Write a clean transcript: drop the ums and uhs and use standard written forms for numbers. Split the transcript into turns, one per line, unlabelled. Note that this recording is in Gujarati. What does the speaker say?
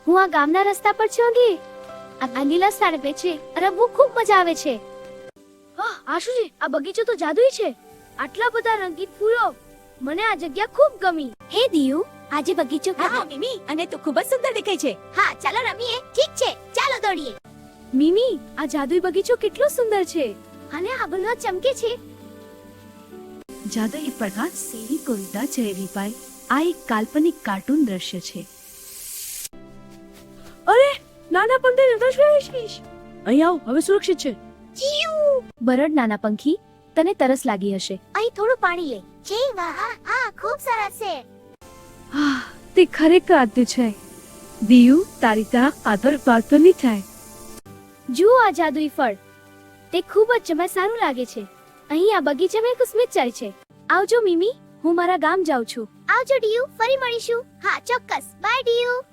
હું આ ગામના રસ્તા પર છું કે આ લીલા સ્થાને પે છે રમવું ખૂબ મજા આવે છે. આ શું છે? આ બગીચો તો જાદુઈ છે. આટલા બધા રંગીન ફૂલો. મને આ જગ્યા ખૂબ ગમી. હે દિયુ, આજે બગીચો
હા મિમી, અને તું ખૂબ જ સુંદર દેખાય છે.
હા, ચાલો રમીએ. ઠીક છે, ચાલો દોડીએ. મિમી, આ જાદુઈ બગીચો કેટલો સુંદર છે અને આગળનો ચમકે છે.
જાદુઈ પ્રકાશ સેવી કોરિતા ચહેરીપાઈ આ એક કાલ્પનિક કાર્ટૂન દ્રશ્ય છે.
અરે નાના પંખી નિર્દોષ અહીં આવ, હવે સુરક્ષિત છે.
બરડ નાના પંખી, તને તરસ લાગી હશે. અહીં થોડું પાણી લે. જી વાહ, આ ખૂબ સરસ છે.
તે ખરેખર અદ્ભુત છે. દિયુ, તારી તરફ આદર પાત્ર નહીં થાય.
જુઓ આ જાદુઈ ફળ. તે ખૂબ જ જમા સારું લાગે છે. અહીં આ બગીચામાં એક સ્મિત ચાય છે. આવજો મિમી, હું મારા ગામ જાઉં છું. આવજો ડિયુ, ફરી મળીશું. હા ચોક્કસ. બાય ડિયુ.